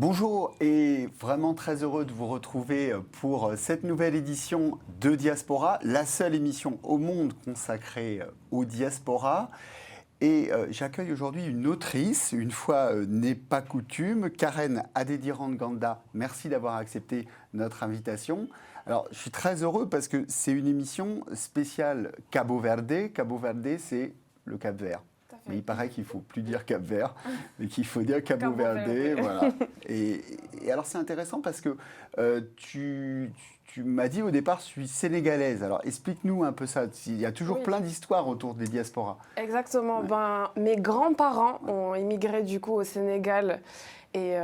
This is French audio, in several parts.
Bonjour et vraiment très heureux de vous retrouver pour cette nouvelle édition de Diaspora, la seule émission au monde consacrée aux diasporas. Et j'accueille aujourd'hui une autrice, une fois n'est pas coutume, Karen Adediran-Ganda. Merci d'avoir accepté notre invitation. Alors, je suis très heureux parce que c'est une émission spéciale Cabo Verde. Cabo Verde, c'est le Cap-Vert. Mais il paraît qu'il ne faut plus dire Cap-Vert, mais qu'il faut dire Cabo Verde. Voilà. Et alors, c'est intéressant parce que tu m'as dit au départ, je suis sénégalaise. Alors, explique-nous un peu ça. Il y a toujours plein d'histoires autour des diasporas. Exactement. Ouais. Mes grands-parents ont immigré du coup au Sénégal et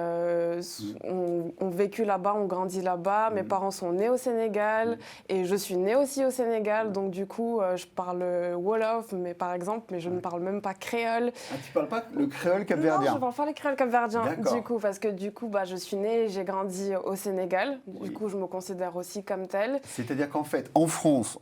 ont vécu là-bas, ont grandi là-bas. Mes parents sont nés au Sénégal et je suis née aussi au Sénégal. Donc du coup, je parle Wolof, mais par exemple, mais je ne parle même pas créole. Ah, tu parles pas le créole capverdien? Non, je ne parle pas le créole capverdien du coup, parce que du coup, je suis née et j'ai grandi au Sénégal. Du coup, je me considère aussi comme telle. C'est-à-dire qu'en fait, en France,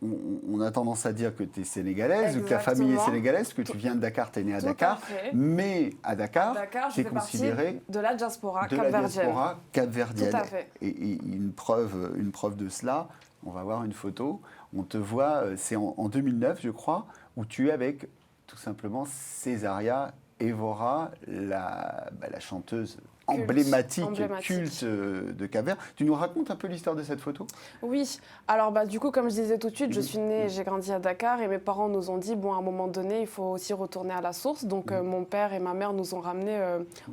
on a tendance à dire que tu es sénégalaise ou que ta famille est sénégalaise, que tu viens de Dakar, tu es née à Dakar. Mais à Dakar tu es considérée de la diaspora capverdienne. Tout à fait. Et une preuve de cela, on va voir une photo. On te voit, c'est en 2009, je crois, où tu es avec tout simplement Césaria Évora, la chanteuse emblématique, culte de Cap-Vert. Tu nous racontes un peu l'histoire de cette photo? Oui, alors du coup, comme je disais tout de suite, je suis née et j'ai grandi à Dakar et mes parents nous ont dit, bon, à un moment donné, il faut aussi retourner à la source. Donc mon père et ma mère nous ont ramenés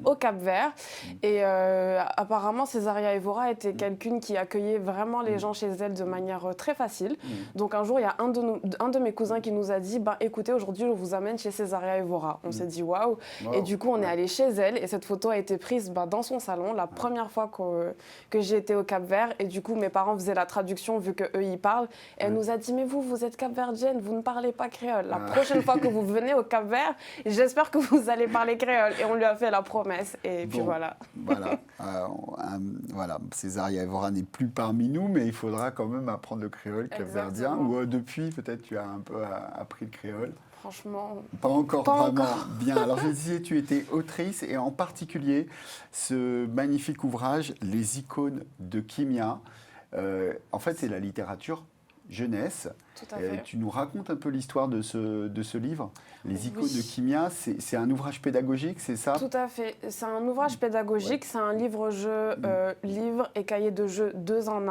au Cap-Vert. Et apparemment, Césaria Évora était quelqu'une qui accueillait vraiment les gens chez elle de manière très facile. Donc un jour, il y a un de mes cousins qui nous a dit, écoutez, aujourd'hui, je vous amène chez Césaria Évora. On s'est dit, waouh. Et du coup, on est allé chez elle et cette photo a été prise dans son salon, la première fois que j'ai été au Cap-Vert. Et du coup, mes parents faisaient la traduction vu qu'eux, ils parlent. Et elle nous a dit, mais vous êtes capverdienne, vous ne parlez pas créole. La prochaine fois que vous venez au Cap-Vert, j'espère que vous allez parler créole. Et on lui a fait la promesse. Et puis voilà. Voilà, Césaria Évora n'est plus parmi nous, mais il faudra quand même apprendre le créole capverdien. Ou depuis, peut-être, tu as un peu appris le créole. Franchement, pas encore bien. Alors je disais, tu étais autrice et en particulier ce magnifique ouvrage, Les icônes de Kimia. En fait, c'est la littérature jeunesse. Tout à fait. Tu nous racontes un peu l'histoire de ce livre, Les icônes de Kimia. C'est un ouvrage pédagogique, c'est ça? Tout à fait. C'est un ouvrage pédagogique, c'est un livre-jeu, livre et cahier de jeu 2 en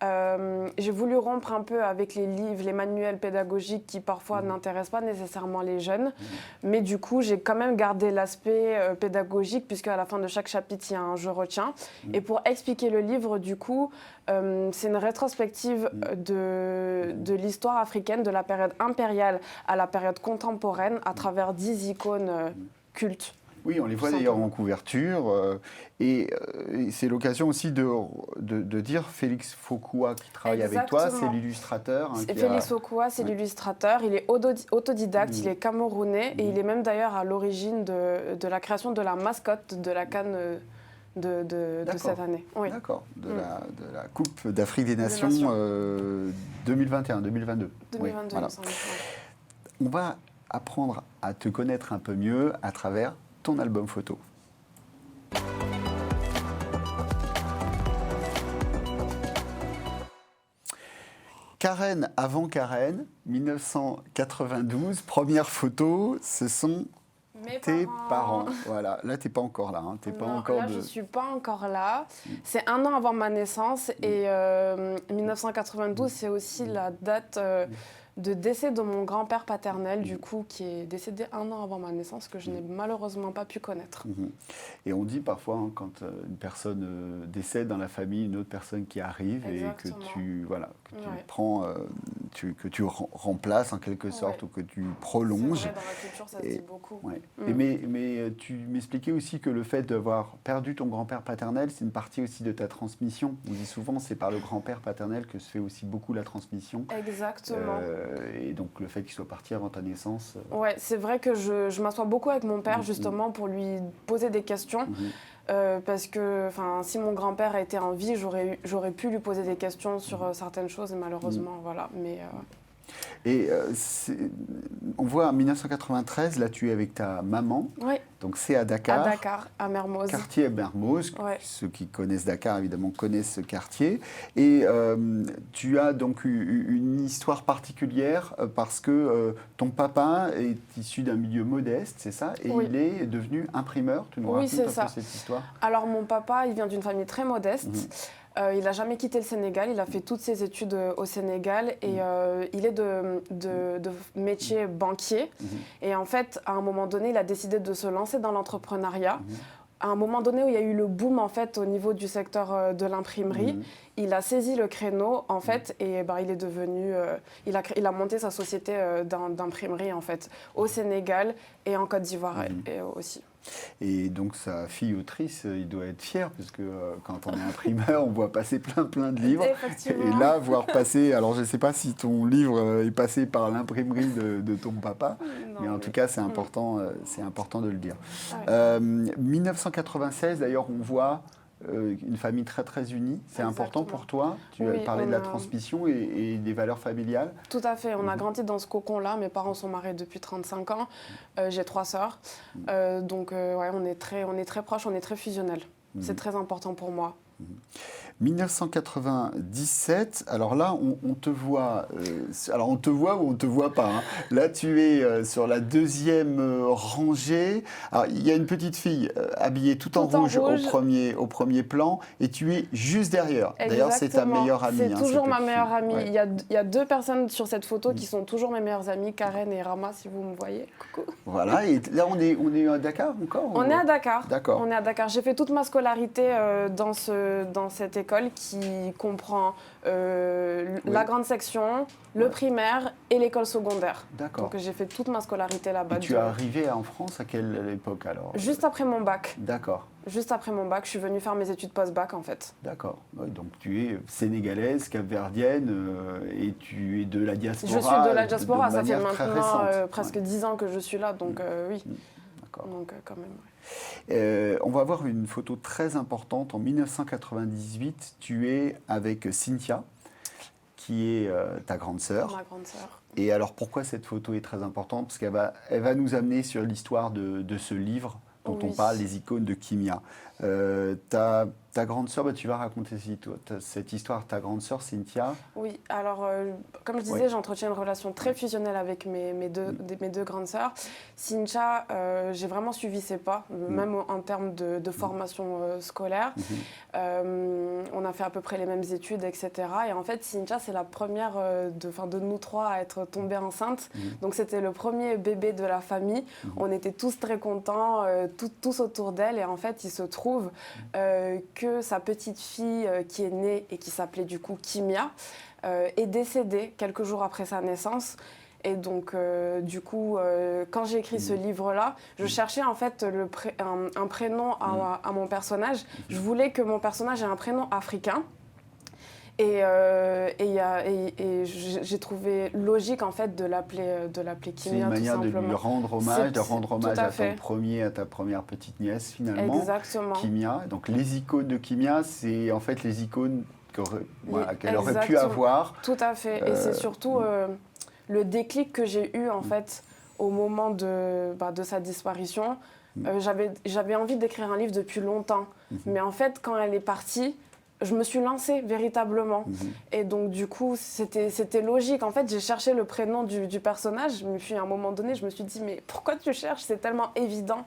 1. J'ai voulu rompre un peu avec les livres, les manuels pédagogiques qui parfois n'intéressent pas nécessairement les jeunes. Mais du coup, j'ai quand même gardé l'aspect pédagogique puisque à la fin de chaque chapitre, il y a un « je retiens ». Et pour expliquer le livre, du coup, c'est une rétrospective de l'histoire africaine, de la période impériale à la période contemporaine, à travers 10 icônes cultes. Oui, on les voit d'ailleurs en couverture. Et c'est l'occasion aussi de dire Félix Fokua qui travaille avec toi, c'est l'illustrateur. Félix Fokua, c'est l'illustrateur. Il est autodidacte, il est camerounais et il est même d'ailleurs à l'origine de la création de la mascotte de la CAN de cette année. Oui. D'accord, de la Coupe d'Afrique des Nations 2021-2022. Oui, voilà. On va apprendre à te connaître un peu mieux à travers ton album photo. Karen avant Karen, 1992, première photo, ce sont tes parents. Voilà, là t'es pas encore là. Hein. T'es pas encore là je suis pas encore là. C'est 1 an avant ma naissance et 1992 c'est aussi la date de décès de mon grand-père paternel du coup qui est décédé 1 an avant ma naissance que je n'ai malheureusement pas pu connaître. Et on dit parfois quand une personne décède dans la famille, une autre personne qui arrive. Exactement. Et que tu prends, que tu remplaces en quelque sorte ou que tu prolonges. C'est vrai, dans la culture ça se dit beaucoup. Mais tu m'expliquais aussi que le fait d'avoir perdu ton grand-père paternel, c'est une partie aussi de ta transmission. On dit souvent c'est par le grand-père paternel que se fait aussi beaucoup la transmission. Exactement. Et donc le fait qu'il soit parti avant ta naissance. Ouais, c'est vrai que je m'assois beaucoup avec mon père justement pour lui poser des questions. Parce que si mon grand-père était en vie, j'aurais pu lui poser des questions sur certaines choses et malheureusement, voilà. Mais Et on voit en 1993, là tu es avec ta maman, Oui, donc c'est à Dakar. à Dakar, à Mermoz. Quartier Mermoz, Ouais. ceux qui connaissent Dakar évidemment connaissent ce quartier. Et tu as donc eu une histoire particulière parce que ton papa est issu d'un milieu modeste, c'est ça? Et Oui. il est devenu imprimeur. Tu nous Oui, racontes c'est un peu ça. cette histoire? Alors mon papa, il vient d'une famille très modeste. Il n'a jamais quitté le Sénégal, il a fait toutes ses études au Sénégal et il est de métier banquier. Et en fait, à un moment donné, il a décidé de se lancer dans l'entrepreneuriat. À un moment donné où il y a eu le boom en fait au niveau du secteur de l'imprimerie, il a saisi le créneau en fait et ben, il est devenu, il a monté sa société d'imprimerie en fait au Sénégal et en Côte d'Ivoire aussi. Et donc sa fille autrice, il doit être fier parce que quand on est imprimeur, on voit passer plein de livres. Effectivement. Et là, voir passer, alors je ne sais pas si ton livre est passé par l'imprimerie de ton papa, Non, mais en tout cas c'est important de le dire. Ouais. 1996, d'ailleurs, on voit une famille très unie. C'est important pour toi? Tu as parlé de la transmission et des valeurs familiales. Tout à fait. On a grandi dans ce cocon-là. Mes parents sont mariés depuis 35 ans. J'ai 3 sœurs. Donc, ouais, on est très proches, on est très fusionnels. C'est très important pour moi. 1997, alors là, on te voit, alors on te voit ou on ne te voit pas. Hein. Là, tu es sur la deuxième rangée. Alors, il y a une petite fille habillée tout en rouge. Au premier plan, et tu es juste derrière. D'ailleurs, c'est ta meilleure amie. C'est toujours ma meilleure amie. Ouais. Il y a 2 personnes sur cette photo qui sont toujours mes meilleures amies, Karen et Rama, si vous me voyez. Coucou. Voilà, et là, on est à Dakar encore? On est à Dakar. D'accord. On est à Dakar. J'ai fait toute ma scolarité dans cette école qui comprend la grande section, le primaire et l'école secondaire. D'accord. Donc j'ai fait toute ma scolarité là-bas. Et tu es arrivé en France à quelle époque alors? Juste après mon bac. D'accord. Juste après mon bac, je suis venue faire mes études post-bac en fait. D'accord. Oui, donc tu es sénégalaise, capverdienne et tu es de la diaspora. Je suis de la diaspora, ça fait maintenant presque 10 ans que je suis là, donc oui. D'accord. Donc quand même. On va voir une photo très importante. En 1998, tu es avec Cynthia, qui est ta grande sœur. Ma grande sœur. Et alors pourquoi cette photo est très importante? Parce elle va nous amener sur l'histoire de ce livre dont on parle, Les icônes de Kimia. Ta grande sœur, tu vas raconter cette histoire, ta grande sœur Cynthia. Oui, alors comme je disais, j'entretiens une relation très fusionnelle avec mes deux grandes sœurs. Cynthia, j'ai vraiment suivi ses pas, même en termes de formation scolaire. On a fait à peu près les mêmes études, etc. Et en fait, Cynthia, c'est la première de nous 3 à être tombée enceinte. Donc c'était le premier bébé de la famille. On était tous très contents, tous autour d'elle. Et en fait, il se trouve que sa petite fille qui est née et qui s'appelait du coup Kimia est décédée quelques jours après sa naissance. Et donc, du coup, quand j'ai écrit ce livre-là, je cherchais en fait un prénom à mon personnage. Je voulais que mon personnage ait un prénom africain. Et j'ai trouvé logique en fait de l'appeler Kimia. C'est une manière de lui rendre hommage, à ta première petite nièce finalement. Exactement. Kimia. Donc les icônes de Kimia, c'est en fait les icônes qu'elle aurait pu avoir. Tout à fait. Et c'est surtout le déclic que j'ai eu en fait au moment de sa disparition. J'avais envie d'écrire un livre depuis longtemps. Mais en fait, quand elle est partie, je me suis lancée véritablement. Et donc, du coup, c'était logique. En fait, j'ai cherché le prénom du personnage. Mais puis, à un moment donné, je me suis dit, mais pourquoi tu cherches? C'est tellement évident.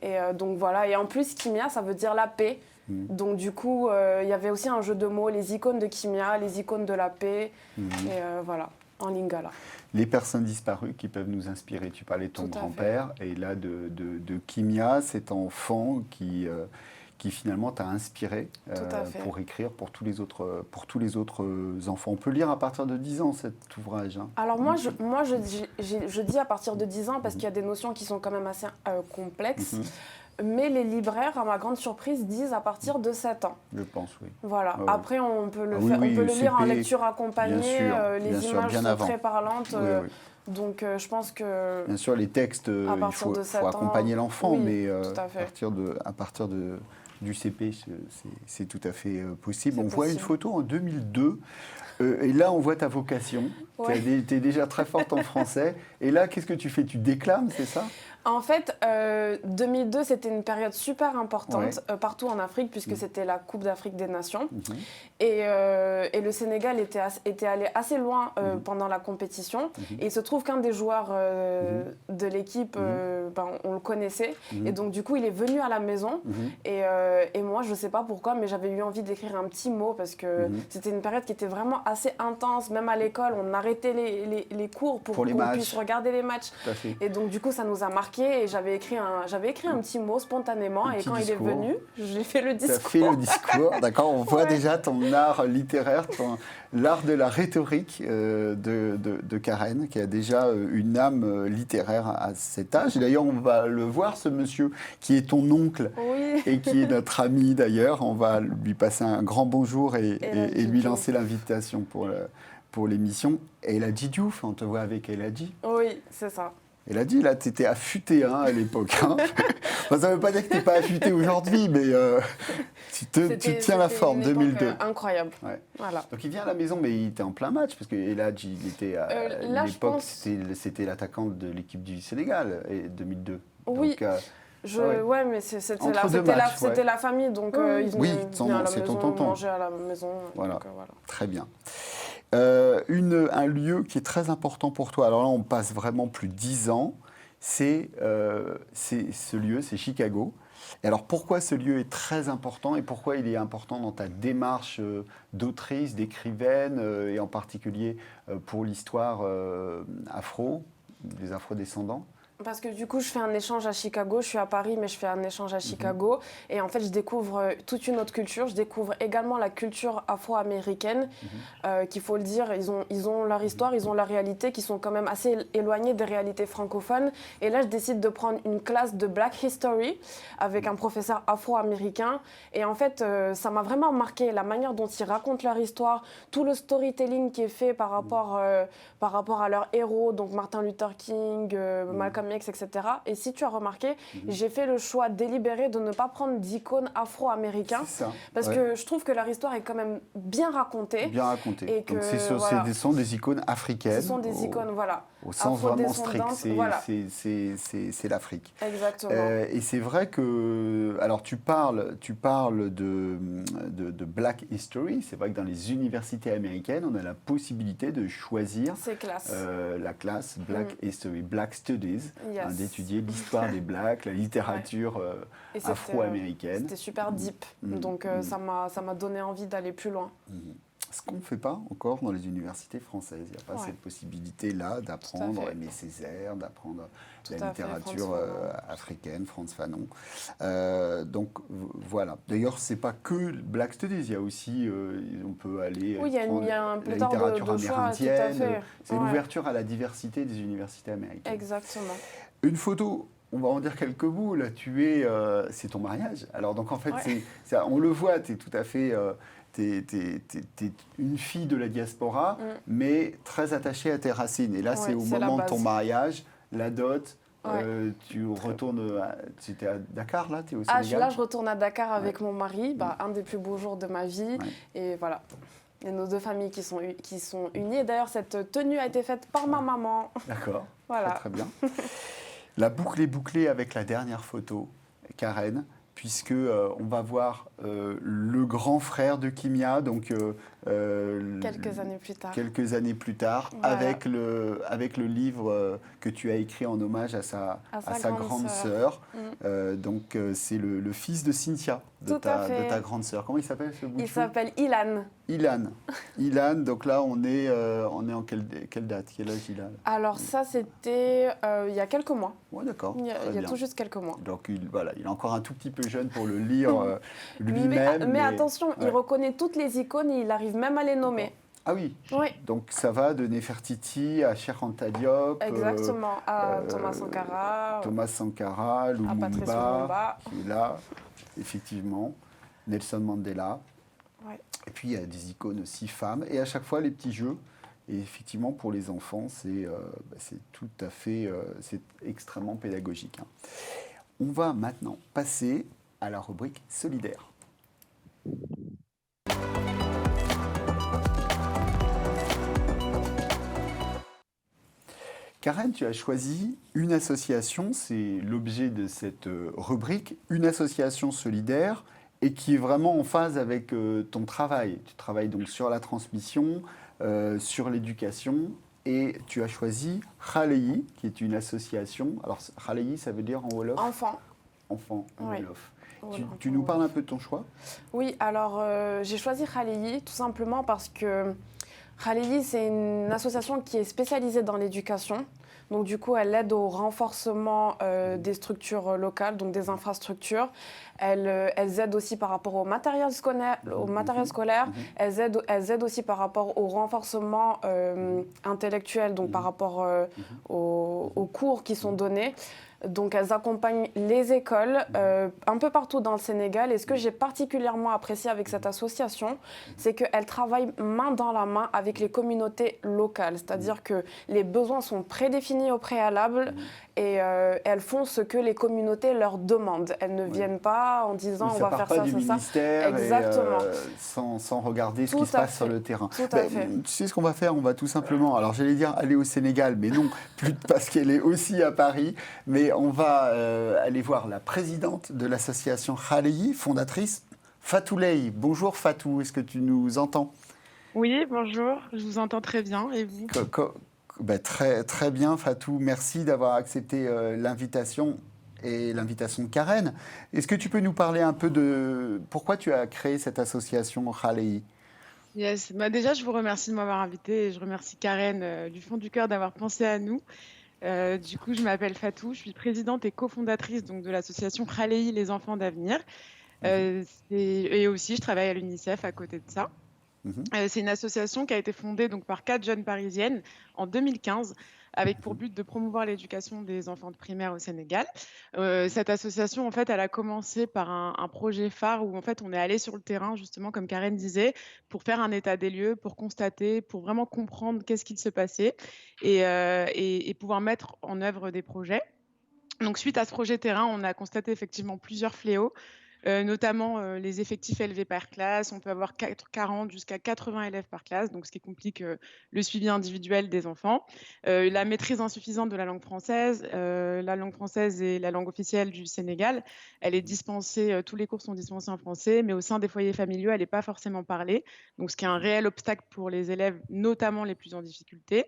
Et donc, voilà. Et en plus, Kimia, ça veut dire la paix. Donc, du coup, il y avait aussi un jeu de mots, les icônes de Kimia, les icônes de la paix. Et voilà, en lingala. Les personnes disparues qui peuvent nous inspirer. Tu parlais de ton grand-père. Et là, de Kimia, cet enfant qui finalement t'a inspiré pour écrire pour tous les autres enfants. On peut lire à partir de 10 ans cet ouvrage. Hein. Alors moi, je dis à partir de 10 ans parce qu'il y a des notions qui sont quand même assez complexes. Mais les libraires, à ma grande surprise, disent à partir de 7 ans. Je pense, oui. Voilà. Après, on peut le lire en lecture accompagnées. Les images sont très parlantes. Donc, je pense que... Bien sûr, les textes, il faut accompagner l'enfant, mais à partir du CP, c'est tout à fait possible. On voit une photo en 2002 Et là, on voit ta vocation. Ouais. Tu es déjà très forte en français. Et là, qu'est-ce que tu fais? Tu déclames, c'est ça? En fait, 2002, c'était une période super importante partout en Afrique, puisque c'était la Coupe d'Afrique des Nations. Et le Sénégal était allé assez loin pendant la compétition. Et il se trouve qu'un des joueurs de l'équipe, on le connaissait. Et donc, du coup, il est venu à la maison. Et moi, je ne sais pas pourquoi, mais j'avais eu envie d'écrire un petit mot, parce que c'était une période qui était vraiment assez intense. Même à l'école, on arrêtait les cours pour qu'on puisse regarder les matchs. Et donc, du coup, ça nous a marqué. Et j'avais écrit un petit mot spontanément. Et quand il est venu, j'ai fait le discours. Tu as fait le discours, d'accord. On voit déjà ton art littéraire, l'art de la rhétorique de Karen, qui a déjà une âme littéraire à cet âge. Et d'ailleurs, on va le voir, ce monsieur qui est ton oncle et qui est notre ami d'ailleurs. On va lui passer un grand bonjour et lui lancer l'invitation pour l'émission. Eladji Diouf, on te voit avec Eladji. Oui, c'est ça. Eladji, là, tu étais affûté à l'époque. Enfin, ça ne veut pas dire que tu n'es pas affûté aujourd'hui, mais tu tiens la forme, 2002. Incroyable. Ouais. Voilà. Donc il vient à la maison, mais il était en plein match, parce que Eladji, il était à l'époque, c'était l'attaquant de l'équipe du Sénégal, 2002. Oui. Donc, mais c'était la famille, donc ils venaient à la maison, manger à la maison. Voilà. Donc, voilà. Très bien. Un lieu qui est très important pour toi, alors là on passe vraiment plus de 10 ans, c'est ce lieu, c'est Chicago. Et alors pourquoi ce lieu est très important et pourquoi il est important dans ta démarche d'autrice, d'écrivaine et en particulier pour l'histoire afro, des afrodescendants? Parce que du coup, je fais un échange à Chicago. Je suis à Paris, mais je fais un échange à Chicago. Et en fait, je découvre toute une autre culture. Je découvre également la culture afro-américaine, qu'il faut le dire. Ils ont leur histoire, ils ont leur réalité, qui sont quand même assez éloignées des réalités francophones. Et là, je décide de prendre une classe de Black History avec un professeur afro-américain. Et en fait, ça m'a vraiment marqué la manière dont ils racontent leur histoire, tout le storytelling qui est fait par rapport à leurs héros, donc Martin Luther King, Malcolm X, etc. Et si tu as remarqué, j'ai fait le choix délibéré de ne pas prendre d'icônes afro-américains. Parce que je trouve que leur histoire est quand même bien racontée. Bien racontée. Et que, donc ce sont des icônes africaines. Ce sont des icônes, au sens vraiment strict, c'est l'Afrique. Exactement. Et c'est vrai que, alors tu parles de Black History, c'est vrai que dans les universités américaines, on a la possibilité de choisir la classe Black History, Black Studies, d'étudier l'histoire des Blacks, la littérature afro-américaine. C'était super deep, donc ça m'a donné envie d'aller plus loin. Ce qu'on ne fait pas encore dans les universités françaises. Il n'y a pas cette possibilité-là d'apprendre Aimé Césaire, d'apprendre la littérature africaine, Frantz Fanon. Donc voilà. D'ailleurs, ce n'est pas que Black Studies. Il y a aussi, on peut aller prendre la littérature amérindienne. C'est l'ouverture à la diversité des universités américaines. Exactement. Une photo. On va en dire quelques mots. Là, c'est ton mariage. Alors donc en fait, on le voit. Tu es tout à fait. T'es une fille de la diaspora, mais très attachée à tes racines. Et là, c'est au moment de ton mariage, la dot. Tu retournes. C'était à Dakar, là? Tu es au Sénégal? Là, je retourne à Dakar avec mon mari, un des plus beaux jours de ma vie. Et voilà. Et nos deux familles qui sont unies. Et d'ailleurs, cette tenue a été faite par ma maman. D'accord. Voilà. Très bien. La boucle est bouclée avec la dernière photo, Karen, puisque on va voir le grand frère de Kimia, donc quelques années plus tard, voilà. avec le livre que tu as écrit en hommage à sa grande sœur. Donc c'est le fils de Cynthia, de ta grande sœur. Comment il s'appelle ce bout? Il s'appelle Ilan. Ilan, donc là on est en quelle date? Quel âge il a? Alors ça c'était il y a quelques mois. Ouais, d'accord. Il y a tout juste quelques mois. Donc il est encore un tout petit peu jeune pour le lire lui-même. Mais attention, il reconnaît toutes les icônes et il arrive même à les nommer. Ah oui. Donc ça va de Nefertiti à Cheikh Anta Diop. Exactement, à Thomas Sankara, Lumumba, qui est là, effectivement, Nelson Mandela. Et puis il y a des icônes aussi femmes. Et à chaque fois, les petits jeux. Et effectivement, pour les enfants, c'est tout à fait, c'est extrêmement pédagogique. On va maintenant passer à la rubrique solidaire. Karen, tu as choisi une association, c'est l'objet de cette rubrique, une association solidaire et qui est vraiment en phase avec ton travail. Tu travailles donc sur la transmission, sur l'éducation et tu as choisi Khalei, qui est une association. Alors Khalei, ça veut dire en Wolof ? Enfant. Enfant en Oui. Wolof. Voilà, Tu nous parles un peu de ton choix ? Oui, alors j'ai choisi Khalei tout simplement parce que Khalei, c'est une association qui est spécialisée dans l'éducation. Donc du coup, elle aide au renforcement des structures locales, donc des infrastructures. Elles aident aussi par rapport au matériel scolaire. Elles aident aussi par rapport au renforcement intellectuel, donc par rapport aux cours qui sont donnés. Donc elles accompagnent les écoles un peu partout dans le Sénégal. Et ce que j'ai particulièrement apprécié avec cette association, c'est qu'elle travaille main dans la main avec les communautés locales. C'est-à-dire que les besoins sont prédéfinis au préalable et elles font ce que les communautés leur demandent. Elles ne viennent pas en disant on va faire ça, ça. Ça part pas du ministère Exactement. Sans regarder ce qui se passe sur le terrain. Tout à fait. Tu sais ce qu'on va faire ? On va tout simplement, alors j'allais dire aller au Sénégal, mais non, plus parce qu'elle est aussi à Paris, mais on va aller voir la présidente de l'association Khalei, fondatrice, Fatou Leye. Bonjour Fatou, est-ce que tu nous entends ? Oui, bonjour, je vous entends très bien, et vous ? Très, très bien Fatou, merci d'avoir accepté l'invitation et l'invitation de Karen. Est-ce que tu peux nous parler un peu de pourquoi tu as créé cette association Khalei ? Yes. Déjà, je vous remercie de m'avoir invité et je remercie Karen du fond du cœur d'avoir pensé à nous. Du coup, je m'appelle Fatou, je suis présidente et cofondatrice donc, de l'association Khalei, les enfants d'avenir. Et aussi, je travaille à l'UNICEF à côté de ça. C'est une association qui a été fondée donc, par 4 jeunes parisiennes en 2015 avec pour but de promouvoir l'éducation des enfants de primaire au Sénégal. Cette association, en fait, elle a commencé par un projet phare où en fait, on est allé sur le terrain, justement, comme Karen disait, pour faire un état des lieux, pour constater, pour vraiment comprendre qu'est-ce qui se passait et pouvoir mettre en œuvre des projets. Donc, suite à ce projet terrain, on a constaté effectivement plusieurs fléaux. Notamment les effectifs élevés par classe. On peut avoir 40 jusqu'à 80 élèves par classe, donc ce qui complique le suivi individuel des enfants. La maîtrise insuffisante de la langue française. La langue française est la langue officielle du Sénégal. Elle est dispensée, tous les cours sont dispensés en français, mais au sein des foyers familiaux, elle n'est pas forcément parlée. Donc ce qui est un réel obstacle pour les élèves, notamment les plus en difficulté.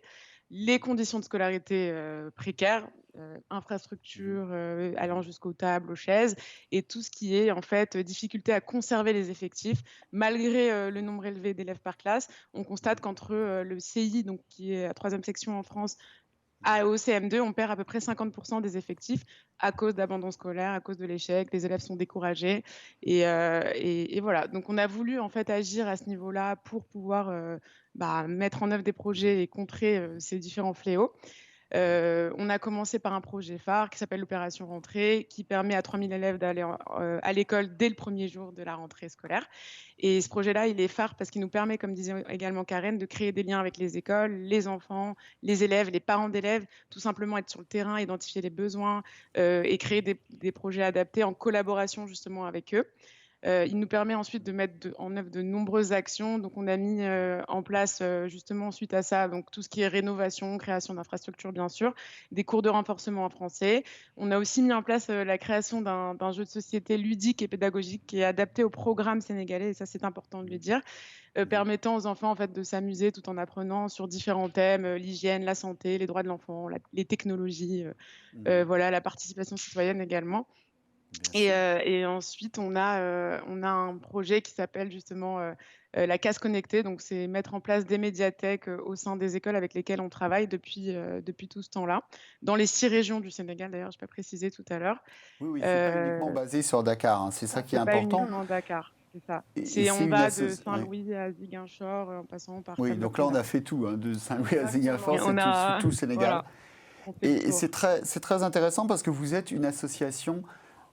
Les conditions de scolarité précaires, infrastructures allant jusqu'aux tables, aux chaises, et tout ce qui est en fait difficulté à conserver les effectifs. Malgré le nombre élevé d'élèves par classe, on constate qu'entre le CI, donc, qui est la 3e section en France, au CM2, on perd à peu près 50% des effectifs à cause d'abandon scolaire, à cause de l'échec. Les élèves sont découragés. Et voilà. Donc, on a voulu en fait agir à ce niveau-là pour pouvoir mettre en œuvre des projets et contrer ces différents fléaux. On a commencé par un projet phare qui s'appelle l'opération rentrée, qui permet à 3000 élèves d'aller à l'école dès le premier jour de la rentrée scolaire. Et ce projet-là, il est phare parce qu'il nous permet, comme disait également Karen, de créer des liens avec les écoles, les enfants, les élèves, les parents d'élèves, tout simplement être sur le terrain, identifier les besoins et créer des projets adaptés en collaboration justement avec eux. Il nous permet ensuite de mettre en œuvre de nombreuses actions. Donc, on a mis en place, justement, suite à ça, donc, tout ce qui est rénovation, création d'infrastructures, bien sûr, des cours de renforcement en français. On a aussi mis en place la création d'un jeu de société ludique et pédagogique qui est adapté au programme sénégalais, et ça, c'est important de le dire, permettant aux enfants en fait, de s'amuser tout en apprenant sur différents thèmes, l'hygiène, la santé, les droits de l'enfant, les technologies, voilà, la participation citoyenne également. Et ensuite, on a un projet qui s'appelle justement la case connectée. Donc, c'est mettre en place des médiathèques au sein des écoles avec lesquelles on travaille depuis tout ce temps-là, dans les 6 régions du Sénégal, d'ailleurs, je n'ai pas précisé tout à l'heure. Oui, c'est pas uniquement basé sur Dakar, hein. C'est ça qui est important. Pas uniquement Dakar, c'est ça. On va de Saint-Louis à Ziguinchor, en passant par... Oui, donc là, on a fait tout, hein, de Saint-Louis à Ziguinchor, c'est tout le Sénégal. Voilà. Et c'est très intéressant parce que vous êtes une association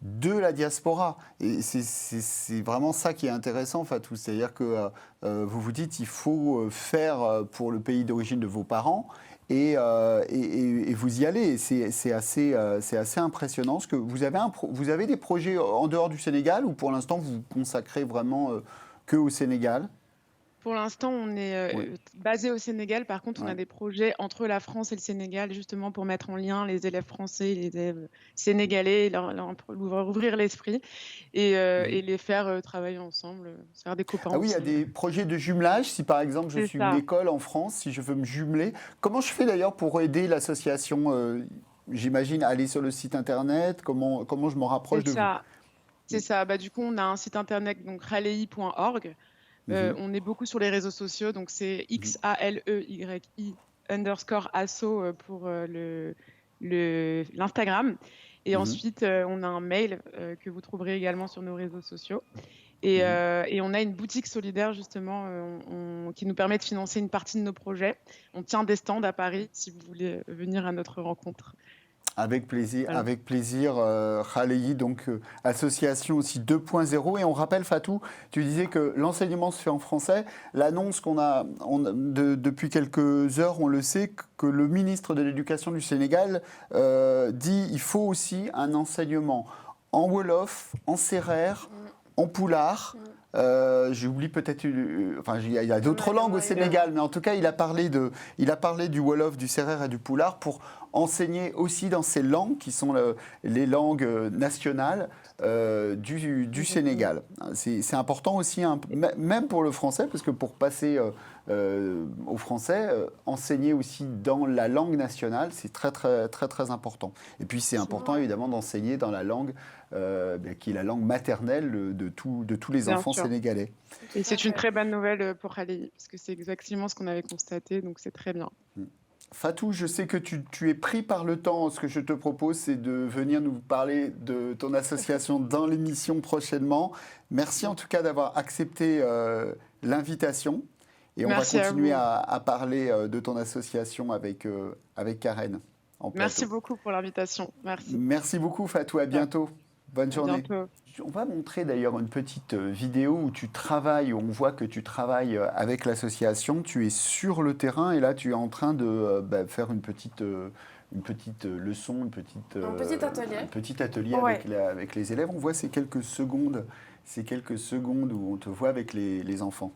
de la diaspora. Et c'est vraiment ça qui est intéressant, Fatou. C'est-à-dire que vous vous dites il faut faire pour le pays d'origine de vos parents et vous y allez. C'est assez impressionnant. Ce que vous avez des projets en dehors du Sénégal ou pour l'instant vous vous consacrez vraiment que au Sénégal ? Pour l'instant, on est Oui. basé au Sénégal. Par contre, on Ouais. a des projets entre la France et le Sénégal, justement pour mettre en lien les élèves français et les élèves sénégalais, leur ouvrir l'esprit Mhm. et les faire travailler ensemble, se faire des copains Ah oui, il y a aussi. des projets de jumelage. Si par exemple je C'est suis une ça. école en France, si je veux me jumeler, comment je fais d'ailleurs pour aider l'association j'imagine aller sur le site internet, comment je me rapproche C'est de vous? ça. C'est ça. Bah, du coup, on a un site internet, donc ralei.org. Mhm. On est beaucoup sur les réseaux sociaux, donc c'est Mhm. XALEYI_asso pour l'Instagram. Et Mhm. ensuite, on a un mail que vous trouverez également sur nos réseaux sociaux. Mhm. Et on a une boutique solidaire, justement, qui nous permet de financer une partie de nos projets. On tient des stands à Paris, si vous voulez venir à notre rencontre. Voilà. Avec plaisir, Khaleyi, donc association aussi 2.0. Et on rappelle, Fatou, tu disais que l'enseignement se fait en français. L'annonce depuis quelques heures, on le sait, que le ministre de l'Éducation du Sénégal dit il faut aussi un enseignement en Wolof, en Sérère, en Poulard. J'oublie peut-être, enfin il y a d'autres langues au Sénégal, mais en tout cas il a parlé du Wolof, du Sérère et du Poulard pour enseigner aussi dans ces langues qui sont les langues nationales du Sénégal. C'est important aussi, même pour le français, parce que pour passer au français, enseigner aussi dans la langue nationale, c'est très très très très important. Et puis c'est important évidemment d'enseigner dans la langue qui est la langue maternelle de tous les Bien enfants sûr. sénégalais. Et c'est une très bonne nouvelle pour Raleigh, parce que c'est exactement ce qu'on avait constaté, donc c'est très bien. Fatou, je sais que tu es pris par le temps. Ce que je te propose, c'est de venir nous parler de ton association dans l'émission prochainement. Merci en tout cas d'avoir accepté l'invitation. Et on va Merci à continuer vous. à parler de ton association avec Karen en Merci plateau. beaucoup pour l'invitation. Merci. Merci beaucoup, Fatou. À bientôt. Bonne À journée. bientôt. On va montrer d'ailleurs une petite vidéo où tu travailles, où on voit que tu travailles avec l'association. Tu es sur le terrain et là, tu es en train de faire une petite leçon, Un petit atelier. un petit atelier Ouais. avec les élèves. On voit ces quelques secondes où on te voit avec les enfants.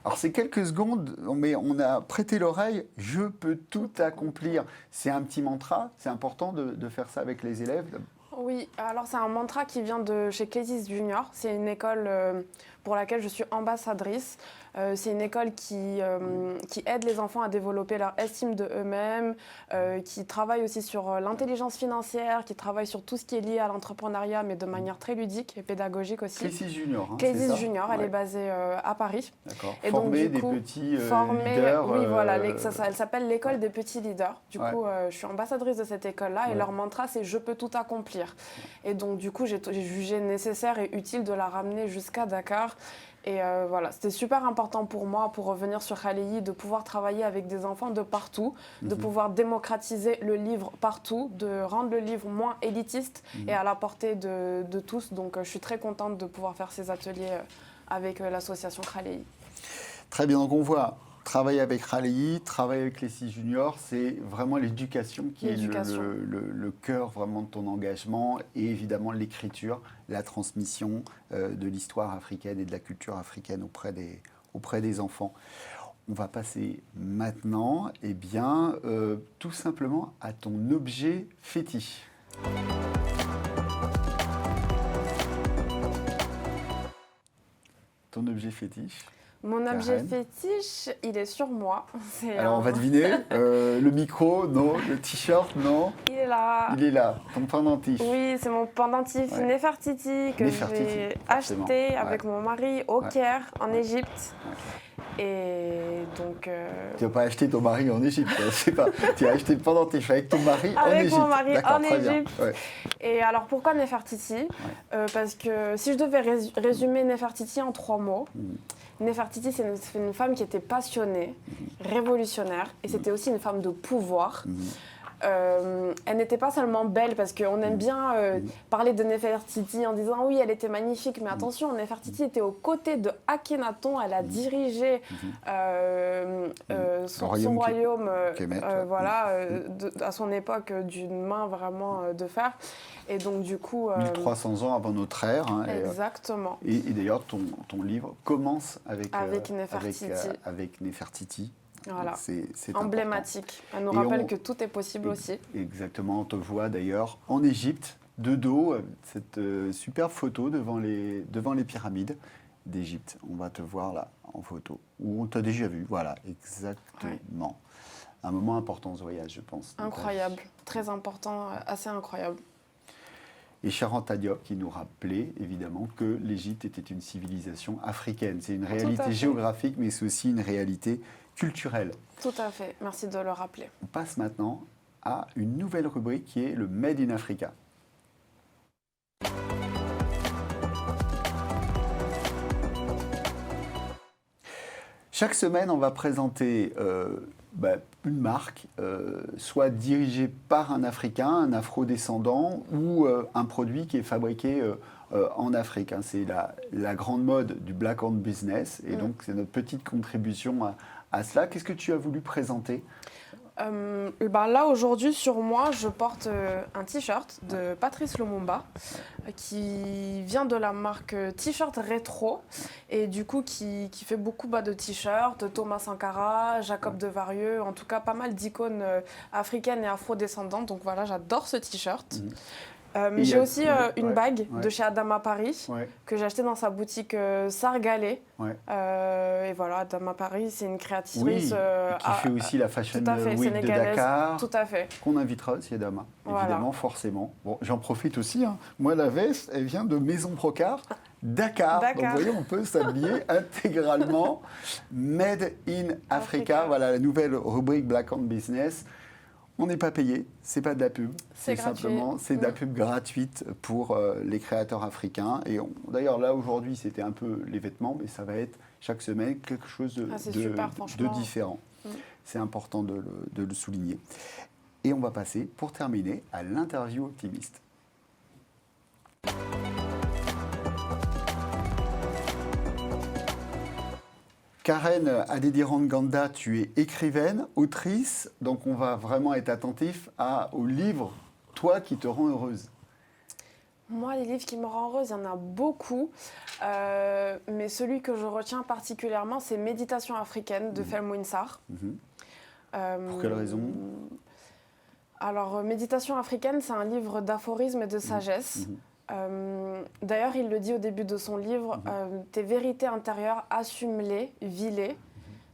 Alors ces quelques secondes, mais on a prêté l'oreille, je peux tout accomplir. C'est un petit mantra, c'est important de faire ça avec les élèves. Oui, alors c'est un mantra qui vient de chez Clésis Junior. C'est une école pour laquelle je suis ambassadrice. C'est une école qui aide les enfants à développer leur estime de eux-mêmes, qui travaille aussi sur l'intelligence financière, qui travaille sur tout ce qui est lié à l'entrepreneuriat, mais de manière très ludique et pédagogique aussi. Clésis Junior, hein, Clésis c'est ça Junior, elle Ouais. est basée à Paris. D'accord. Et Former donc, du coup, des petits former, leaders. oui, voilà, elle s'appelle l'école des petits leaders. Du Ouais. coup, je suis ambassadrice de cette école-là et Ouais. leur mantra, c'est « je peux tout accomplir ». Et donc, du coup, j'ai jugé nécessaire et utile de la ramener jusqu'à Dakar. Et voilà, c'était super important pour moi, pour revenir sur Khaleyi, de pouvoir travailler avec des enfants de partout, de pouvoir démocratiser le livre partout, de rendre le livre moins élitiste et à la portée de tous. Donc, je suis très contente de pouvoir faire ces ateliers avec l'association Khaleyi. Très bien, donc on voit travailler avec Khaleyi, travailler avec les 6 juniors, c'est vraiment l'éducation qui est le cœur vraiment de ton engagement et évidemment l'écriture, la transmission de l'histoire africaine et de la culture africaine auprès des enfants. On va passer maintenant, eh bien, tout simplement à ton objet fétiche. Ton objet fétiche. Mon objet Karen. fétiche, il est sur moi. Alors on va deviner. Le micro, non. Le t-shirt, non. Il est là. Il est là. Ton pendentif. Oui, c'est mon pendentif Ouais. Nefertiti que Nefertiti, j'ai forcément. acheté avec mon mari au Ouais. Caire, en Ouais. Égypte. Et donc... Tu n'as pas acheté ton mari en Égypte, je sais pas. Tu as acheté le pendentif avec ton mari en Avec Égypte. mon mari D'accord, en très bien. Égypte. Ouais. Et alors pourquoi Nefertiti Parce que si je devais résumer Nefertiti en 3 mots, Nefertiti c'est une femme qui était passionnée, révolutionnaire, et c'était aussi une femme de pouvoir. elle n'était pas seulement belle, parce qu'on aime bien parler de Néfertiti en disant oui, elle était magnifique, mais attention, Néfertiti était aux côtés de Akhenaton, elle a dirigé son royaume à son époque d'une main vraiment de fer. Et donc du coup... 1300 ans avant notre ère. Hein, exactement. Et d'ailleurs, ton livre commence avec Néfertiti. Voilà. C'est emblématique. Elle nous rappelle que tout est possible aussi. Exactement. On te voit d'ailleurs en Égypte, de dos, cette superbe photo devant les pyramides d'Égypte. On va te voir là en photo. Où on t'a déjà vu. Voilà, exactement. Ouais. Un moment important ce voyage, je pense. Incroyable. Très important, assez incroyable. Et Charanta Diop qui nous rappelait évidemment que l'Égypte était une civilisation africaine. C'est une réalité géographique, mais c'est aussi une réalité culturelle. Tout à fait, merci de le rappeler. On passe maintenant à une nouvelle rubrique qui est le Made in Africa. Chaque semaine, on va présenter une marque, soit dirigée par un Africain, un afro-descendant, ou un produit qui est fabriqué en Afrique. Hein. C'est la grande mode du Black-owned business, et donc c'est notre petite contribution à cela. Qu'est-ce que tu as voulu présenter ? Là, aujourd'hui, sur moi, je porte un t-shirt de Patrice Lumumba qui vient de la marque T-shirt Rétro et du coup qui fait beaucoup de t-shirts, Thomas Sankara, Jacob Devarieux, en tout cas pas mal d'icônes africaines et afro-descendantes. Donc voilà, j'adore ce t-shirt. J'ai aussi une bague de chez Adama Paris que j'ai achetée dans sa boutique Sargalé. Et voilà, Adama Paris, c'est une créatrice qui fait aussi la Fashion Week de Dakar. Tout à fait. Qu'on invitera aussi Adama, évidemment, forcément. Bon, j'en profite aussi. Hein. Moi, la veste, elle vient de Maison Procard. Dakar. Donc, vous voyez, on peut s'habiller intégralement. Made in Africa. Voilà la nouvelle rubrique Black Owned Business. On n'est pas payé, c'est pas de la pub, c'est simplement de la pub gratuite pour les créateurs africains. Et d'ailleurs là aujourd'hui c'était un peu les vêtements, mais ça va être chaque semaine quelque chose de différent. C'est important de le souligner. Et on va passer pour terminer à l'interview optimiste. Karen Adediran-Ganda, tu es écrivaine, autrice, donc on va vraiment être attentif au livre, toi, qui te rend heureuse. Moi, les livres qui me rendent heureuse, il y en a beaucoup, mais celui que je retiens particulièrement, c'est Méditation africaine de Felwine Sarr. Pour quelle raison ? Alors, Méditation africaine, c'est un livre d'aphorismes et de sagesse. D'ailleurs, il le dit au début de son livre, tes vérités intérieures, assume-les, vis-les.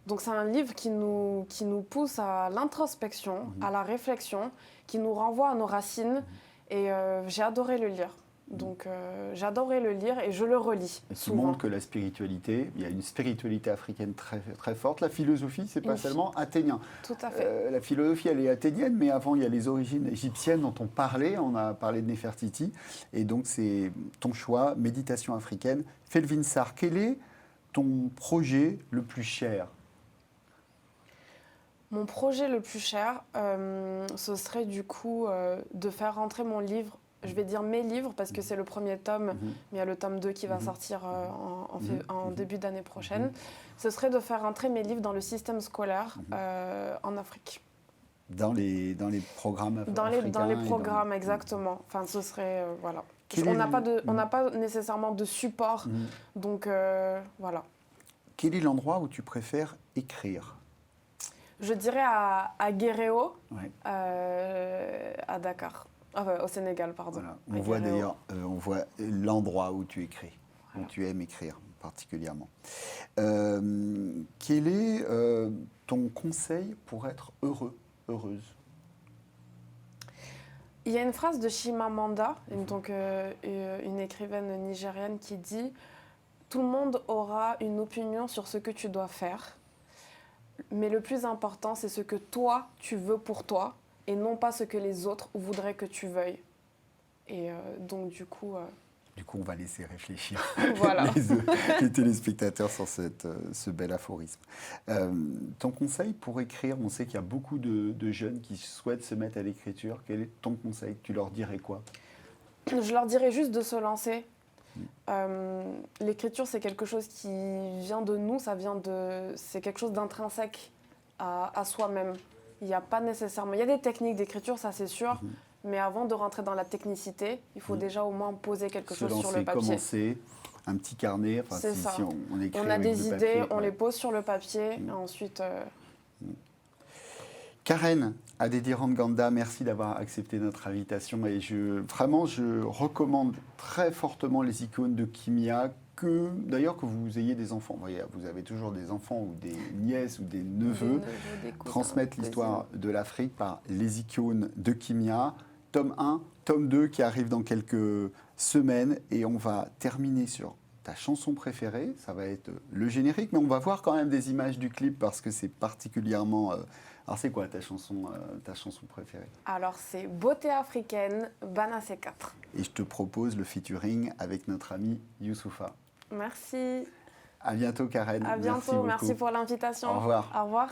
Donc c'est un livre qui nous pousse à l'introspection, à la réflexion, qui nous renvoie à nos racines. Et j'ai adoré le lire. Donc j'adorais le lire et je le relis. Et qui montre que la spiritualité, il y a une spiritualité africaine très, très forte. La philosophie, c'est pas seulement athénien. Tout à fait. La philosophie, elle est athénienne, mais avant, il y a les origines égyptiennes dont on parlait. On a parlé de Néfertiti. Et donc, c'est ton choix, méditation africaine. Felwine Sarr, quel est ton projet le plus cher ? Mon projet le plus cher, ce serait du coup de faire rentrer mon livre. Je vais dire mes livres parce que c'est le premier tome, mais il y a le tome 2 qui va sortir en début d'année prochaine. Ce serait de faire rentrer mes livres dans le système scolaire en Afrique. Dans les programmes africains. Dans les programmes, exactement. Enfin, ce serait, voilà. On n'a pas nécessairement de support, donc voilà. Quel est l'endroit où tu préfères écrire ? Je dirais à Guéréo, à Dakar. Au Sénégal, pardon. Voilà. On voit d'ailleurs l'endroit où tu écris, où tu aimes écrire particulièrement. Quel est ton conseil pour être heureux, heureuse ? Il y a une phrase de Chimamanda, donc une écrivaine nigériane, qui dit « Tout le monde aura une opinion sur ce que tu dois faire, mais le plus important, c'est ce que toi, tu veux pour toi, et non pas ce que les autres voudraient que tu veuilles. » Et donc, du coup, Du coup, on va laisser réfléchir Voilà. les téléspectateurs sur ce bel aphorisme. Ton conseil pour écrire, on sait qu'il y a beaucoup de jeunes qui souhaitent se mettre à l'écriture. Quel est ton conseil? Tu leur dirais quoi? Je leur dirais juste de se lancer. L'écriture, c'est quelque chose qui vient de nous, c'est quelque chose d'intrinsèque à soi-même. Il n'y a pas nécessairement... Il y a des techniques d'écriture, ça c'est sûr, mais avant de rentrer dans la technicité, il faut déjà au moins poser quelque chose sur le papier. Commencer, un petit carnet, C'est ça. Si on écrit On a avec des le idées, papier, on les pose sur le papier, et ensuite... Karen Adediran-Ganda, merci d'avoir accepté notre invitation et je recommande très fortement les icônes de Kimia, d'ailleurs que vous ayez des enfants, vous avez toujours des enfants ou des nièces ou des neveux, transmettre l'histoire de l'Afrique par les icônes de Kimia, tome 1, tome 2 qui arrive dans quelques semaines et on va terminer sur ta chanson préférée, ça va être le générique, mais on va voir quand même des images du clip parce que c'est particulièrement... Alors c'est quoi ta chanson préférée? Alors c'est Beauté africaine, Bana C4. Et je te propose le featuring avec notre ami Youssoupha. Merci. À bientôt Karen. À bientôt, merci pour l'invitation. Au revoir. Au revoir.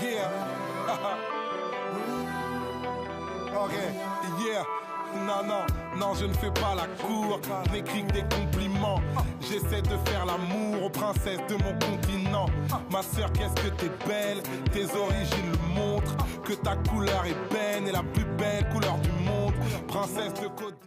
Yeah. Ok, yeah. Non, je ne fais pas la cour, je n'écris que des compliments. J'essaie de faire l'amour aux princesses de mon continent. Ma sœur, qu'est-ce que t'es belle, tes origines le montrent. Que ta couleur est belle et la plus belle couleur du monde. Princesse de Côte